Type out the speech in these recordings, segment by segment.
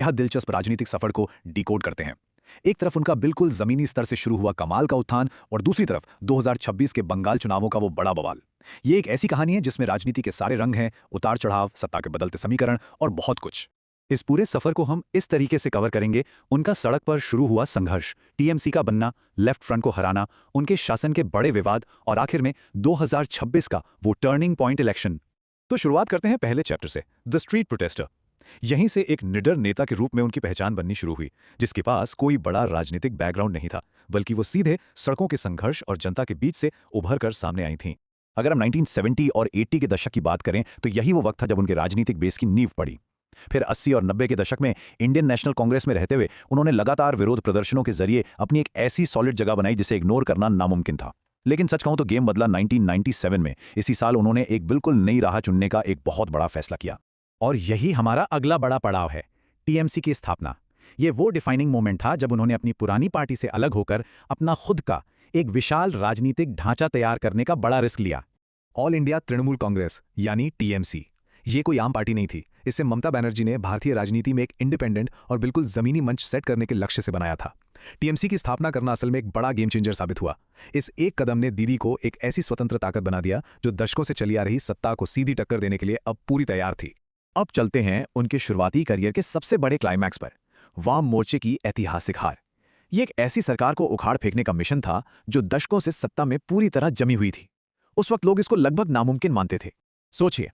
यह दिलचस्प राजनीतिक सफर को डिकोड करते हैं। एक तरफ उनका बिल्कुल जमीनी स्तर से शुरू हुआ कमाल का उत्थान और दूसरी तरफ 2026 के बंगाल चुनावों का वो बड़ा बवाल। ये एक ऐसी कहानी है जिसमें राजनीति के सारे रंग हैं, उतार चढ़ाव, सत्ता के बदलते समीकरण और बहुत कुछ। इस पूरे सफर को हम इस तरीके से कवर करेंगे, उनका सड़क पर शुरू हुआ संघर्ष, टीएमसी का बनना, लेफ्ट फ्रंट को हराना, उनके शासन के बड़े विवाद और आखिर में 2026 का वो टर्निंग पॉइंट इलेक्शन। तो शुरुआत करते हैं पहले चैप्टर से, द स्ट्रीट प्रोटेस्टर। यहीं से एक निडर नेता के रूप में उनकी पहचान बननी शुरू हुई, जिसके पास कोई बड़ा राजनीतिक बैकग्राउंड नहीं था, बल्कि वो सीधे सड़कों के संघर्ष और जनता के बीच से उभर कर सामने आई थीं। अगर हम 1970 और 80 के दशक की बात करें तो यही वो वक्त था जब उनके राजनीतिक बेस की नींव पड़ी। फिर 80 और 90 के दशक में इंडियन नेशनल कांग्रेस में रहते हुए उन्होंने लगातार विरोध प्रदर्शनों के जरिए अपनी एक ऐसी सॉलिड जगह बनाई जिसे इग्नोर करना नामुमकिन था। लेकिन सच कहूं तो गेम बदला 1997 में। इसी साल उन्होंने एक बिल्कुल नई राह चुनने का एक बहुत बड़ा फैसला किया। और यही हमारा अगला बड़ा पड़ाव है, टीएमसी की स्थापना। ये वो डिफाइनिंग मोमेंट था जब उन्होंने अपनी पुरानी पार्टी से अलग होकर अपना खुद का एक विशाल राजनीतिक ढांचा तैयार करने का बड़ा रिस्क लिया। ऑल इंडिया तृणमूल कांग्रेस यानी टीएमसी, ये कोई आम पार्टी नहीं थी। इसे ममता बनर्जी ने भारतीय राजनीति में एक इंडिपेंडेंट और बिल्कुल जमीनी मंच सेट करने के लक्ष्य से बनाया था। टीएमसी की स्थापना करना असल में एक बड़ा गेम चेंजर साबित हुआ। इस एक कदम ने दीदी को एक ऐसी स्वतंत्र ताकत बना दिया जो दशकों से चली आ रही सत्ता को सीधी टक्कर देने के लिए अब पूरी तैयार थी। अब चलते हैं उनके शुरुआती करियर के सबसे बड़े क्लाइमैक्स पर, वाम मोर्चे की ऐतिहासिक हार। ये एक ऐसी सरकार को उखाड़ फेंकने का मिशन था जो दशकों से सत्ता में पूरी तरह जमी हुई थी। उस वक्त लोग इसको लगभग नामुमकिन मानते थे। सोचिए,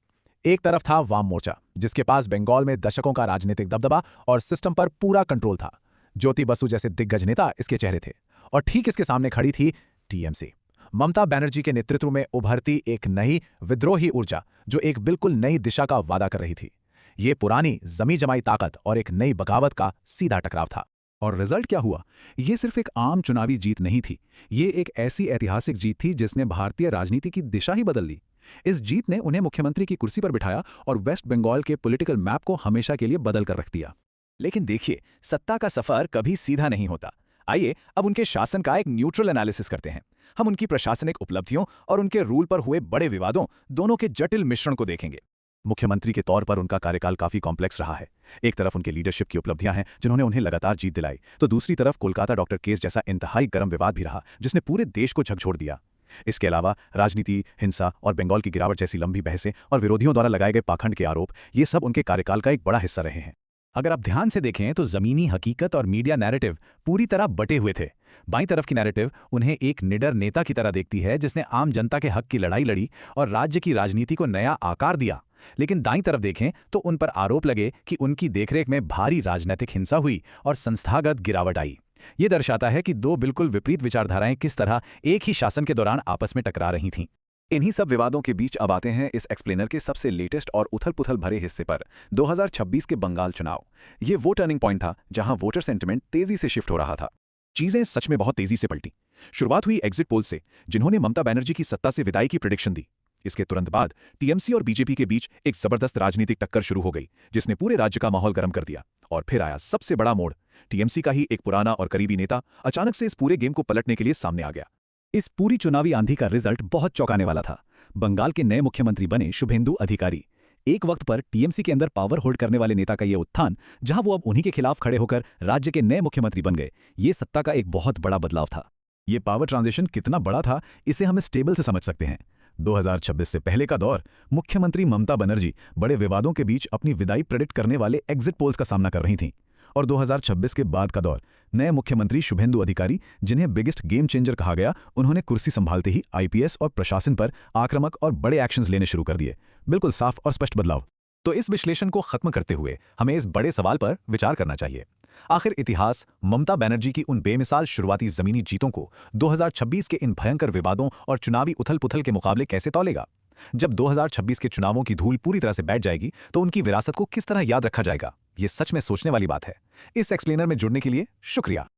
एक तरफ था वाम मोर्चा, जिसके पास बंगाल में दशकों का राजनीतिक दबदबा और सिस्टम पर पूरा कंट्रोल था। ज्योति बसु जैसे दिग्गज नेता इसके चेहरे थे। और ठीक इसके सामने खड़ी थी टीएमसी, ममता बनर्जी के नेतृत्व में उभरती एक नई विद्रोही ऊर्जा जो एक बिल्कुल नई दिशा का वादा कर रही थी। ये पुरानी जमी जमाई ताकत और एक नई बगावत का सीधा टकराव था। और रिजल्ट क्या हुआ? ये सिर्फ एक आम चुनावी जीत नहीं थी, ये एक ऐसी ऐतिहासिक जीत थी जिसने भारतीय राजनीति की दिशा ही बदल दी। इस जीत ने उन्हें मुख्यमंत्री की कुर्सी पर बिठाया और वेस्ट बंगाल के पॉलिटिकल मैप को हमेशा के लिए बदल कर रख दिया। लेकिन देखिए, सत्ता का सफर कभी सीधा नहीं होता। आइए अब उनके शासन का एक न्यूट्रल एनालिसिस करते हैं। हम उनकी प्रशासनिक उपलब्धियों और उनके रूल पर हुए बड़े विवादों दोनों के जटिल मिश्रण को देखेंगे। मुख्यमंत्री के तौर पर उनका कार्यकाल काफी कॉम्प्लेक्स रहा है। एक तरफ उनके लीडरशिप की उपलब्धियां हैं जिन्होंने उन्हें लगातार जीत दिलाई, तो दूसरी तरफ कोलकाता डॉक्टर केस जैसा इंतहाई गर्म विवाद भी रहा जिसने पूरे देश को झकझोर दिया। इसके अलावा राजनीति, हिंसा और बंगाल की गिरावट जैसी लंबी बहसें और विरोधियों द्वारा लगाए गए पाखंड के आरोप, ये सब उनके कार्यकाल का एक बड़ा हिस्सा रहे हैं। अगर आप ध्यान से देखें तो जमीनी हकीकत और मीडिया नैरेटिव पूरी तरह बटे हुए थे। बाईं तरफ की नैरेटिव उन्हें एक निडर नेता की तरह देखती है जिसने आम जनता के हक की लड़ाई लड़ी और राज्य की राजनीति को नया आकार दिया। लेकिन दाईं तरफ देखें तो उन पर आरोप लगे कि उनकी देखरेख में भारी राजनीतिक हिंसा हुई और संस्थागत गिरावट आई। ये दर्शाता है कि दो बिल्कुल विपरीत विचारधाराएं किस तरह एक ही शासन के दौरान आपस में टकरा रही थीं। इन्हीं सब विवादों के बीच अब आते हैं इस एक्सप्लेनर के सबसे लेटेस्ट और उथल-पुथल भरे हिस्से पर, 2026 के बंगाल चुनाव। ये वो टर्निंग पॉइंट था जहां वोटर सेंटिमेंट तेजी से शिफ्ट हो रहा था। चीजें सच में बहुत तेजी से पलटी। शुरुआत हुई एग्जिट पोल से, जिन्होंने ममता बनर्जी की सत्ता से विदाई की प्रेडिक्शन दी। इसके तुरंत बाद टीएमसी और बीजेपी के बीच एक जबरदस्त राजनीतिक टक्कर शुरू हो गई जिसने पूरे राज्य का माहौल गर्म कर दिया। और फिर आया सबसे बड़ा मोड़, टीएमसी का ही एक पुराना और करीबी नेता अचानक से इस पूरे गेम को पलटने के लिए सामने आ गया। इस पूरी चुनावी आंधी का रिजल्ट बहुत चौंकाने वाला था। बंगाल के नए मुख्यमंत्री बने शुभेंदु अधिकारी। एक वक्त पर टीएमसी के अंदर पावर होल्ड करने वाले नेता का यह उत्थान, जहां वो अब उन्हीं के खिलाफ खड़े होकर राज्य के नए मुख्यमंत्री बन गए, ये सत्ता का एक बहुत बड़ा बदलाव था। ये पावर ट्रांजिशन कितना बड़ा था, इसे हम इस टेबल से समझ सकते हैं। 2026 से पहले का दौर, मुख्यमंत्री ममता बनर्जी बड़े विवादों के बीच अपनी विदाई प्रेडिक्ट करने वाले एग्जिट पोल्स का सामना कर रही थीं। और 2026 के बाद का दौर, नए मुख्यमंत्री शुभेंदु अधिकारी, जिन्हें बिगेस्ट गेम चेंजर कहा गया, उन्होंने कुर्सी संभालते ही आईपीएस और प्रशासन पर आक्रामक और बड़े एक्शंस लेने शुरू कर दिए। बिल्कुल साफ और स्पष्ट बदलाव। तो इस विश्लेषण को खत्म करते हुए हमें इस बड़े सवाल पर विचार करना चाहिए, आखिर इतिहास ममता बनर्जी की उन बेमिसाल शुरुआती जमीनी जीतों को 2026 के इन भयंकर विवादों और चुनावी उथल-पुथल के मुकाबले कैसे तौलेगा? जब 2026 के चुनावों की धूल पूरी तरह से बैठ जाएगी तो उनकी विरासत को किस तरह याद रखा जाएगा? ये सच में सोचने वाली बात है। इस एक्सप्लेनर में जुड़ने के लिए शुक्रिया।